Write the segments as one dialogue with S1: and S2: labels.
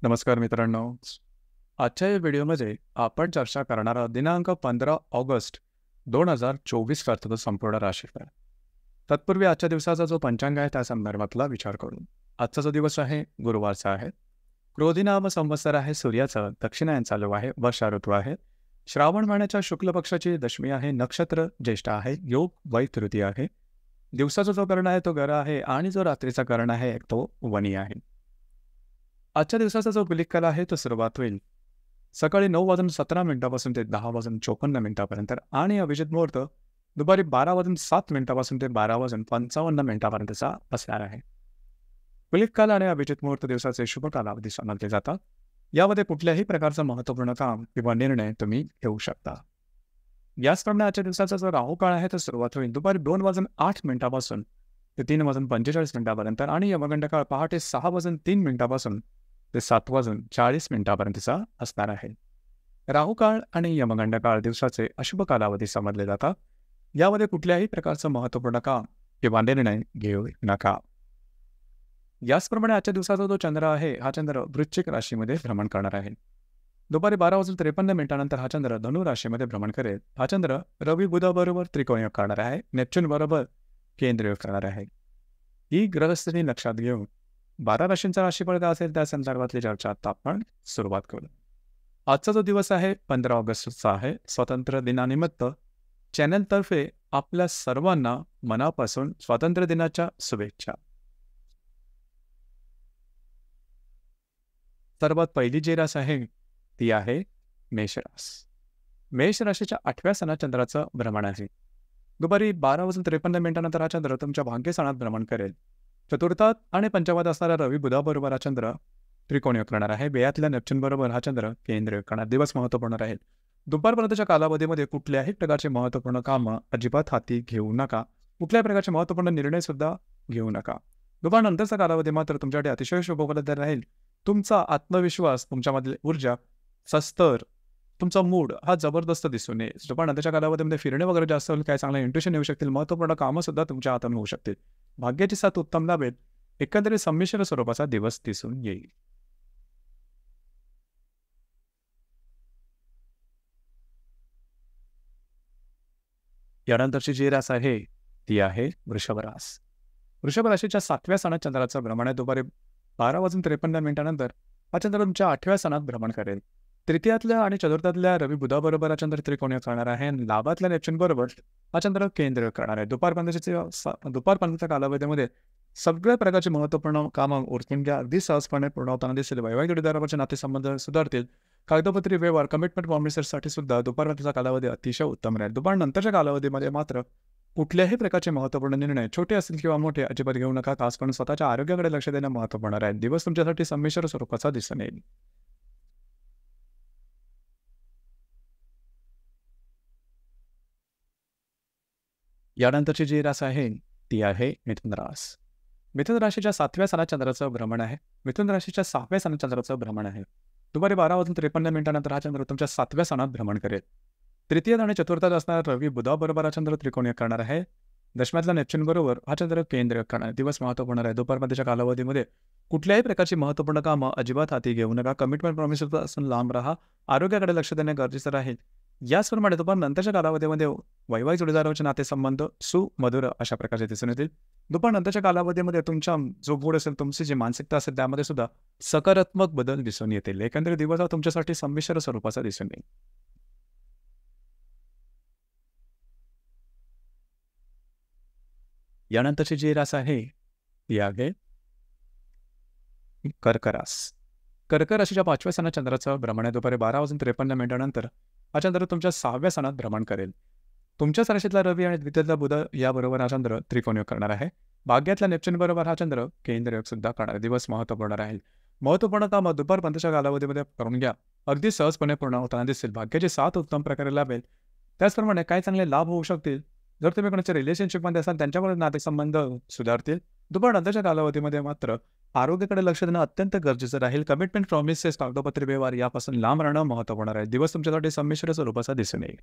S1: नमस्कार मित्रांनो. आजच्या या व्हिडिओमध्ये आपण चर्चा करणार आहोत दिनांक 15 ऑगस्ट 2024 करता संपूर्ण राशीफळ. तत्पूर्वी आजच्या दिवसाचा जो पंचांग आहे त्या संदर्भातला विचार करू. आजचा जो दिवस आहे गुरुवारचा आहे. क्रोधी नाम संवत्सर आहे, सूर्याचा दक्षिणायन चालू आहे, वर्षा ऋतू आहे. श्रावण महिन्याच्या शुक्ल पक्षाची दशमी आहे, नक्षत्र ज्येष्ठ आहे, योग वै तृतीय आहे. दिवसाचा जो कर्ण आहे तो गर आहे आणि जो रात्रीचा कर्ण आहे तो वनी आहे. आजच्या दिवसाचा जो विलिक आहे तो सुरुवात होईल सकाळी 9:17 ते 10:54 आणि अभिजित मुहूर्त दुपारी 12:07 ते 12:55 असणार आहे. विलिक काल आणि अभिजित मुहूर्त दिवसाचे शुभ कालावधी समजले जातात. यामध्ये कुठल्याही प्रकारचं महत्त्वपूर्ण काम किंवा निर्णय तुम्ही घेऊ शकता. याचप्रमाणे आजच्या दिवसाचा जो राहू काळ आहे तो सुरुवात होईल दुपारी 2:08 ते 3:45 आणि यमगंड काळ पहाटे 6:03 ते 7:40 असणार आहे. राहू काळ आणि यमगंड काळ दिवसाचे अशुभ कालावधी समजले जातात. यामध्ये कुठल्याही प्रकारचं महत्त्वपूर्ण काम किंवा निर्णय घेऊ नका. याचप्रमाणे आजच्या दिवसाचा जो चंद्र आहे हा चंद्र वृश्चिक राशीमध्ये भ्रमण करणार आहे. दुपारी 12:53 हा चंद्र धनु राशीमध्ये भ्रमण करेल. हा चंद्र रवी बुधाबरोबर त्रिकोणयोग करणार आहे, नेपच्यून बरोबर केंद्रयोग करणार आहे. ही ग्रहस्थिती लक्षात घेऊन 12 राशींचा राशीफळ काय असेल त्या संदर्भातली चर्चा आता आपण सुरुवात करू. आजचा जो दिवस आहे 15 ऑगस्टचा आहे. स्वातंत्र्य दिनानिमित्त चॅनलतर्फे आपल्या सर्वांना मनापासून स्वातंत्र्य दिनाच्या शुभेच्छा. सर्वात पहिली जी रास आहे ती आहे मेषरास. मेष राशीच्या 8व्या सणात चंद्राचं भ्रमण आहे. दुपारी 12:53 हा चंद्र तुमच्या भाग्यस्थानात भ्रमण करेल. चतुर्थात आणि पंचमात असणारा रवी बुधाबरोबर हा चंद्र त्रिकोणयोग करणार आहे. व्ययातल्या नेपच्यून बरोबर हा चंद्र केंद्रयोग करणार. दिवस महत्त्वपूर्ण राहील. दुपारपर्यंतच्या कालावधीमध्ये कुठल्याही प्रकारचे महत्त्वपूर्ण कामं अजिबात हाती घेऊ नका. कुठल्याही प्रकारचे महत्त्वपूर्ण निर्णय सुद्धा घेऊ नका. दुपारनंतरचा कालावधी मात्र तुमच्यासाठी अतिशय शुभ उपलब्ध राहील. तुमचा आत्मविश्वास, तुमच्यामधील ऊर्जा, स्तर, तुमचा मूड हा जबरदस्त दिसून येईल. दुपारनंतरच्या कालावधीमध्ये फिरणे वगैरे जास्त होईल. काय चांगलं इंट्युशन येऊ शकतील. महत्त्वपूर्ण कामं सुद्धा तुमच्या हाताने होऊ शकतील. भाग्याची साथ उत्तम लाभेल. एकंदरीत संमिश्र स्वरूपाचा दिवस दिसून येईल. यानंतरची जी रास आहे ती आहे वृषभ रास. वृषभ राशीच्या 7व्या सणात चंद्राचं भ्रमण आहे. दुपारी 12:53 हा चंद्र तुमच्या 8व्या सणात भ्रमण करेल. तृतीयातल्या आणि चतुर्थातल्या रवी बुधाबरोबर हा चंद्र त्रिकोणीय करणार आहे आणि लाभातल्या नेपच्यून बरोबर हा चंद्र केंद्र करणार आहे. दुपारपर्यंतच्या कालावधीमध्ये सगळ्या प्रकारची महत्त्वपूर्ण कामं उरकून घ्या. अगदी सहजपणे पूर्ण होताना दिसेल. वैवाहिक जोडीदाराचे नातेसंबंध सुधारतील. कागदपत्री व्यवहार, कमिटमेंट प्रॉमिसेससाठी सुद्धा दुपारपर्यंतचा कालावधी अतिशय उत्तम राहील. दुपारनंतरच्या कालावधीमध्ये मात्र कुठल्याही प्रकारचे महत्त्वपूर्ण निर्णय छोटे असतील किंवा मोठे अजिबात घेऊ नका. खास करून स्वतःच्या आरोग्याकडे लक्ष देणं महत्त्वपूर्ण राहील. दिवस तुमच्यासाठी संमिश्र स्वरूपाचा दिसून येईल. यानंतरची जी रास आहे ती आहे मिथुन रास. मिथुन राशीच्या 7व्या सणात चंद्राचं भ्रमण आहे. मिथुन राशीच्या 6व्या सणात चंद्राचं भ्रमण आहे. दुपारी 12:53 हा चंद्र तुमच्या 7व्या सणात भ्रमण करेल. तृतीयात आणि चतुर्थात असणारा रवी बुधाबरोबर हा चंद्र त्रिकोणीय करणार आहे. दशम्यातल्या नेपच्यून बरोबर हा चंद्र केंद्र करणार. दिवस महत्त्वपूर्ण आहे. दुपारपर्यंतच्या कालावधीमध्ये कुठल्याही प्रकारची महत्त्वपूर्ण कामं अजिबात हाती घेऊ नका. कमिटमेंट प्रॉमिसेसपासून लांब राहा. आरोग्याकडे लक्ष देणे गरजेचं राहील. याचप्रमाणे दुपारनंतरच्या कालावधीमध्ये वैवाहिक जोडीदाराचे नातेसंबंध सुमधुर अशा प्रकारचे दिसून येतील. दुपारनंतरच्या कालावधीमध्ये तुमचा जो मूड असेल, तुमची जी मानसिकता असेल त्यामध्ये सुद्धा सकारात्मक बदल दिसून येतील. एकंदरीत दिवस हा तुमच्यासाठी संमिश्र स्वरूपाचा दिसून येईल. यानंतरची जी रास आहे ती आहे कर्क रास. कर्क राशीच्या 5व्या सणात चंद्राचं भ्रमण आहे. दुपारी 12:53 हा चंद्र तुमच्या 6व्या सणात भ्रमण करेल. तुमच्याच राशीतला रवी आणि द्वितीयातला बुध याबरोबर हा चंद्र त्रिकोणयोग करणार आहे. भाग्यातल्या नेपच्यून बरोबर हा चंद्र केंद्रयोग सुद्धा करणार. दिवस महत्त्वपूर्ण राहील. महत्त्वपूर्ण कामं दुपारपर्यंतच्या कालावधीमध्ये करून घ्या. अगदी सहजपणे पूर्ण होताना दिसेल. भाग्याची साथ उत्तम प्रकारे लाभेल. त्याचप्रमाणे काय चांगले लाभ होऊ शकतील. जर तुम्ही कोणाच्या रिलेशनशिपमध्ये असाल त्यांच्याबरोबर नातेसंबंध सुधारतील. दुपारनंतरच्या कालावधीमध्ये मात्र आरोग्याकडे लक्ष देणं अत्यंत गरजेचं राहील. कमिटमेंट प्रॉमिसेस, कागदपत्री व्यवहार यापासून लांब राहणं महत्त्वपूर्ण राहील. दिवस तुमच्यासाठी संमिश्र स्वरूपाचा दिसून येईल.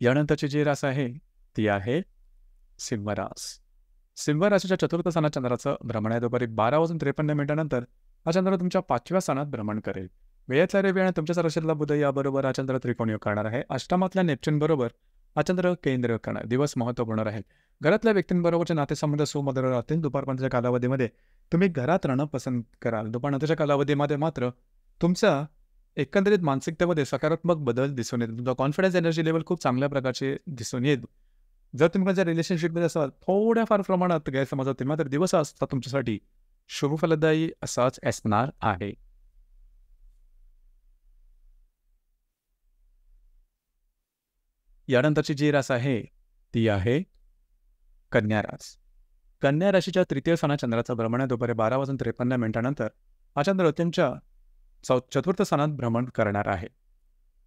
S1: यानंतरची जी रास आहे ती आहे सिंह रास. सिंह राशीच्या चतुर्थ स्थानात चंद्राचं भ्रमण आहे. दुपारी 12:53 हा चंद्र तुमच्या 5व्या स्थानात भ्रमण करेल. वेळेतला रवी आणि तुमच्या राशीतला बुध याबरोबर हा चंद्र त्रिकोण योग करणार आहे. अष्टमातल्या नेपच्यून बरोबर हा चंद्र केंद्र योग करणार. दिवस महत्त्वपूर्ण राहील. घरातल्या व्यक्तींबरोबरचे नातेसंबंध सुमधुर राहतील. दुपारपर्यंतच्या कालावधीमध्ये तुम्ही घरात राहणं पसंत कराल. दुपारनंतरच्या कालावधीमध्ये मात्र तुमचा एकंदरीत मानसिकतेमध्ये सकारात्मक बदल दिसून येईल. तुमचा कॉन्फिडन्स एनर्जी लेवल खूप चांगल्या प्रकारचे दिसून येईल. जर तुम्ही माझ्या रिलेशनशिपमध्ये असाल थोड्याफार प्रमाणात गैरसमज होतील, मात्र दिवस असता तुमच्यासाठी शुभफलदायी असाच असणार आहे. यानंतरची जी रास आहे ती आहे कन्या रास. कन्या राशीच्या तृतीय स्थानात चंद्राचं भ्रमण आहे. दुपारी 12:53 हा चंद्र त्यांच्या चतुर्थ स्थानात भ्रमण करणार आहे.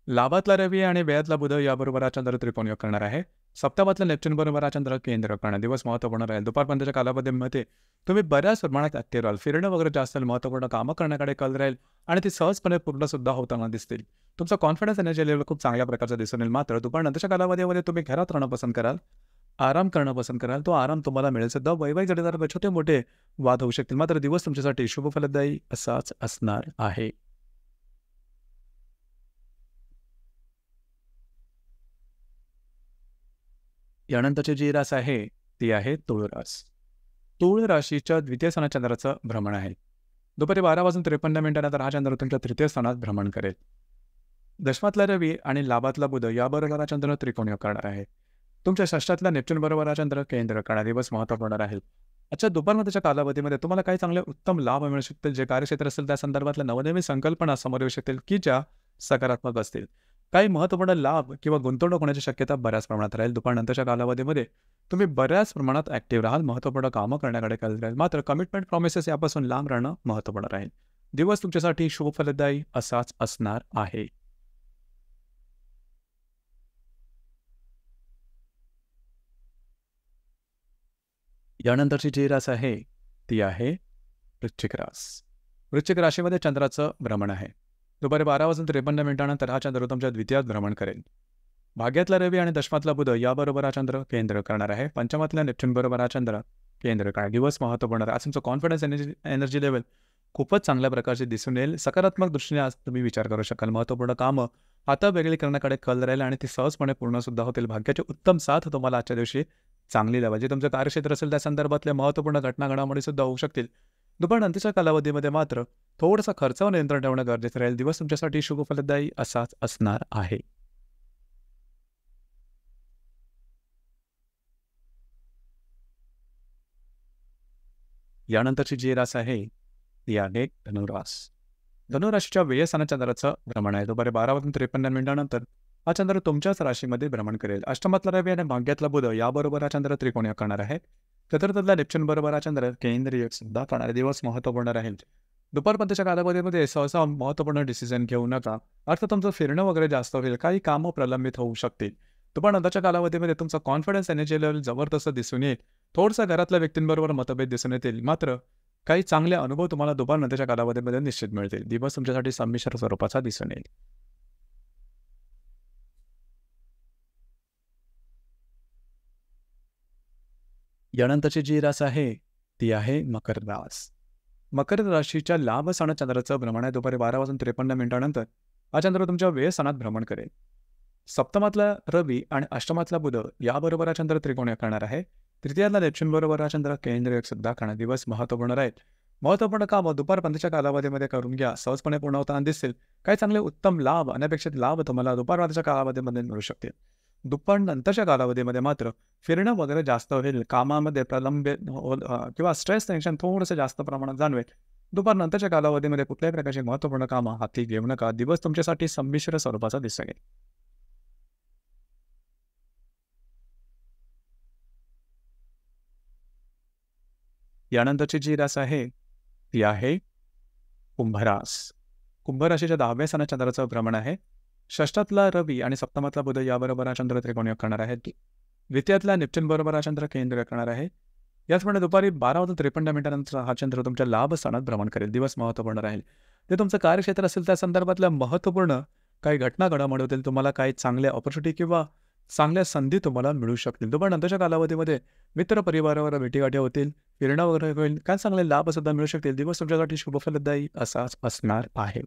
S1: लाभातला रवी आणि व्ययातला बुध याबरोबर हा चंद्र त्रिकोण योग करणार आहे. सप्तमातल्या नेपच्यून बरोबर हा चंद्र केंद्र करणार. दिवस महत्त्वपूर्ण राहील. दुपारपर्यंतच्या कालावधीमध्ये तुम्ही बऱ्याच प्रमाणात ऍक्टिव्ह राहाल. फिरणं वगैरे जास्त महत्त्वपूर्ण कामं करण्याकडे कल राहील आणि ती सहजपणे पूर्ण सुद्धा होताना दिसतील. तुमचा कॉन्फिडन्स एनर्जी लेवल खूप चांगल्या प्रकारचा दिसून येईल. मात्र दुपारनंतरच्या कालावधीमध्ये तुम्ही घरात राहणं पसंत कराल, आराम करणं पसंत कराल. तो आराम तुम्हाला मिळेल. सुद्धा वैवाहिक जोडीदारात छोटे मोठे वाद होऊ शकतील. मात्र दिवस तुमच्यासाठी शुभफलदायी असाच असणार आहे. यानंतरची जी रास आहे ती आहे तूळ रास. तूळ राशीच्या द्वितीय स्थानात चंद्राचं भ्रमण आहे. दुपारी 12:53 हा चंद्र तुमच्या तृतीय स्थानात भ्रमण करेल. दशमातला रवी आणि लाभातला बुध याबरोबर हा चंद्र त्रिकोण योग करणार आहे. तुमच्या षष्ठातल्या नेपच्यून बरोबर हा चंद्र केंद्र करणार. दिवस महत्त्वपूर्ण राहील. आजच्या दुपारनंतरच्या कालावधीमध्ये तुम्हाला काही चांगले उत्तम लाभ मिळू शकतील. जे कार्यक्षेत्र असेल त्या संदर्भातल्या नवनवीन संकल्पना समोर येऊ शकतील की ज्या सकारात्मक असतील. काही महत्त्वपूर्ण लाभ किंवा गुंतवणूक होण्याची शक्यता बऱ्याच प्रमाणात राहील. दुपारनंतरच्या कालावधीमध्ये तुम्ही बऱ्याच प्रमाणात ऍक्टिव्ह राहाल. महत्त्वपूर्ण कामं करण्याकडे कल राहील. मात्र कमिटमेंट प्रॉमिसेस यापासून लांब राहणं महत्त्वपूर्ण राहील. दिवस तुमच्यासाठी शुभफलदायी असाच असणार आहे. यानंतरची जी रास आहे ती आहे वृश्चिक रास. वृश्चिक राशीमध्ये चंद्राचं भ्रमण आहे. दुपारी 12:53 हा चंद्र तुमच्या द्वितीयात भ्रमण करेल. भाग्यातला रवी आणि दशमातला बुध याबरोबर हा चंद्र केंद्र करणार आहे. पंचमातल्या नेपच्यून बरोबर हा चंद्र केंद्र करणार. दिवस महत्त्वपूर्ण आहे. आज तुमचं कॉन्फिडन्स एनर्जी लेवल खूपच चांगल्या प्रकारचे दिसून येईल. सकारात्मक दृष्टीने आज तुम्ही विचार करू शकाल. महत्त्वपूर्ण कामं आता वेगळी करण्याकडे कल राहील आणि ती सहजपणे पूर्ण सुद्धा होतील. भाग्याची उत्तम साथ तुम्हाला आजच्या दिवशी चांगली लावा. जे तुमचं कार्यक्षेत्र असेल त्या संदर्भातल्या महत्त्वपूर्ण घटना घडामोडी सुद्धा होऊ शकतील. दुपारनंतरच्या कालावधीमध्ये मात्र थोडंसं खर्चावर नियंत्रण ठेवणं गरजेचं राहील. दिवस तुमच्यासाठी शुभफलदायी असाच असणार आहे. यानंतरची जी रास आहे ती आहे धनुरास. धनुराशीच्या व्ययस्थानात चंद्राचं भ्रमण आहे. दुपारी 12:53 हा चंद्र तुमच्याच राशीमध्ये भ्रमण करेल. अष्टमातला रवी आणि भाग्यातला बुध याबरोबर हा चंद्र त्रिकोण योग करणार आहे. चतुर्थातला नेपच्यून बरोबर हा चंद्र केंद्रीय सुद्धा करणारे. दिवस महत्त्वपूर्ण राहील. दुपारपर्यंतच्या कालावधीमध्ये सहसा महत्त्वपूर्ण डिसिजन घेऊ नका. अर्थात तुमचं फिरणं वगैरे जास्त होईल. काही कामं प्रलंबित होऊ शकतील. दुपारनंतरच्या कालावधीमध्ये तुमचा कॉन्फिडन्स एनर्जी लेवल जबरदस्त दिसून येईल. थोडंसं घरातल्या व्यक्तींबरोबर मतभेद दिसून येतील. मात्र काही चांगले अनुभव तुम्हाला दुपारनंतरच्या कालावधीमध्ये निश्चित मिळतील. दिवस तुमच्यासाठी संमिश्र स्वरूपाचा दिसून येईल. यानंतरची जी रास आहे ती आहे मकर रास. मकर राशीच्या लाभ स्थानात चंद्राचं भ्रमण आहे. दुपारी 12:53 हा चंद्र तुमच्या व्यय स्थानात भ्रमण करेल. सप्तमातला रवी आणि अष्टमातला बुध याबरोबर हा चंद्र त्रिकोण योग करणार आहे. तृतीयातला नेपच्यून बरोबर हा चंद्र केंद्र योग सुद्धा करणार. दिवस महत्त्वपूर्ण राहील. महत्त्वपूर्ण कामं दुपारपर्यंतच्या कालावधीमध्ये करून घ्या. सहजपणे पूर्ण होताना दिसतील. काही चांगले उत्तम लाभ, अनपेक्षित लाभ तुम्हाला दुपारपर्यंतच्या कालावधीमध्ये मिळू शकतील. दुपारनंतरच्या कालावधीमध्ये मात्र फिरणं वगैरे जास्त होईल. कामामध्ये प्रलंबित किंवा स्ट्रेस टेन्शन थोडंसं जास्त प्रमाणात जाणवेल. दुपारनंतरच्या कालावधीमध्ये कुठल्याही प्रकारची महत्त्वपूर्ण कामं हाती घेऊ नका. दिवस तुमच्यासाठी संमिश्र स्वरूपाचा दिसेल. यानंतरची जी रास आहे ती आहे कुंभरास. कुंभराशीच्या 10व्या स्थानात चंद्राचं भ्रमण आहे. षष्ठातला रवी आणि सप्तमातला बुध याबरोबर हा चंद्र त्रिकोण योग करणार आहे. द्वितीयातला नेपच्यून बरोबर हा चंद्र केंद्र करणार आहे. याचप्रमाणे दुपारी 12:53 हा चंद्र तुमच्या लाभ स्थानात भ्रमण करेल. दिवस महत्त्वपूर्ण राहील. ते तुमचं कार्यक्षेत्र असेल त्या संदर्भातल्या महत्त्वपूर्ण काही घटना घडामोडी होतील. तुम्हाला काही चांगल्या ऑपॉर्च्युनिटी किंवा चांगल्या संधी तुम्हाला मिळू शकतील. दुपार नंतरच्या कालावधीमध्ये मित्र परिवारावर भेटीगाठी होतील, फिरणं वगैरे होईल. काय चांगले लाभ सुद्धा मिळू शकतील. दिवस तुमच्यासाठी शुभफलदायी असाच असणार आहे.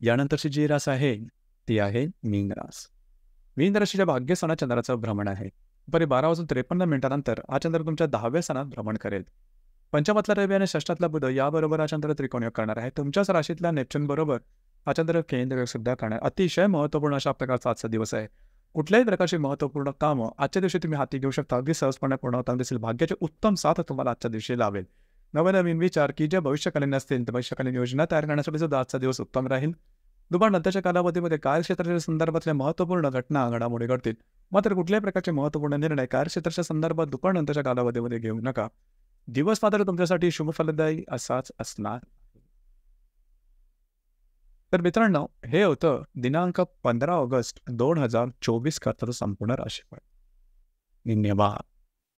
S1: यानंतरची जी रास आहे, ती आहे मीन रास. मीन राशीच्या भाग्यस्थानात चंद्राचं भ्रमण आहे. दुपारी 12:53 हा चंद्र तुमच्या 10व्या स्थानात भ्रमण करेल. पंचमातला रवी आणि षष्ठातला बुध याबरोबर हा चंद्र त्रिकोणयोग करणार आहे. तुमच्याच राशीतल्या नेपच्यून बरोबर हा चंद्र केंद्रयोग सुद्धा करणार. अतिशय महत्त्वपूर्ण अशा प्रकारचा आजचा दिवस आहे. कुठल्याही प्रकारची महत्त्वपूर्ण कामं आजच्या दिवशी तुम्ही हाती घेऊ शकता. अगदी सहजपणे पूर्ण होताना दिसेल. भाग्याची उत्तम साथ तुम्हाला आजच्या दिवशी लाभेल. नवनवीन विचार की जे भविष्यकालीन असतील, तर भविष्यकालीन योजना तयार करण्यासाठी सुद्धा आजचा दिवस उत्तम राहील. दुपार नंतरच्या कालावधीमध्ये कार्यक्षेत्राच्या संदर्भातल्या महत्त्वपूर्ण घटना घडामोडी घडतील. मात्र कुठल्याही प्रकारचे महत्त्वपूर्ण निर्णय कार्यक्षेत्राच्या संदर्भात दुपार नंतरच्या कालावधीमध्ये घेऊ नका. दिवस मात्र तुमच्यासाठी शुभफलदायी असाच असणार. तर मित्रांनो, हे होतं दिनांक 15 ऑगस्ट 2024 करताचं संपूर्ण राशीफळ. धन्यवाद.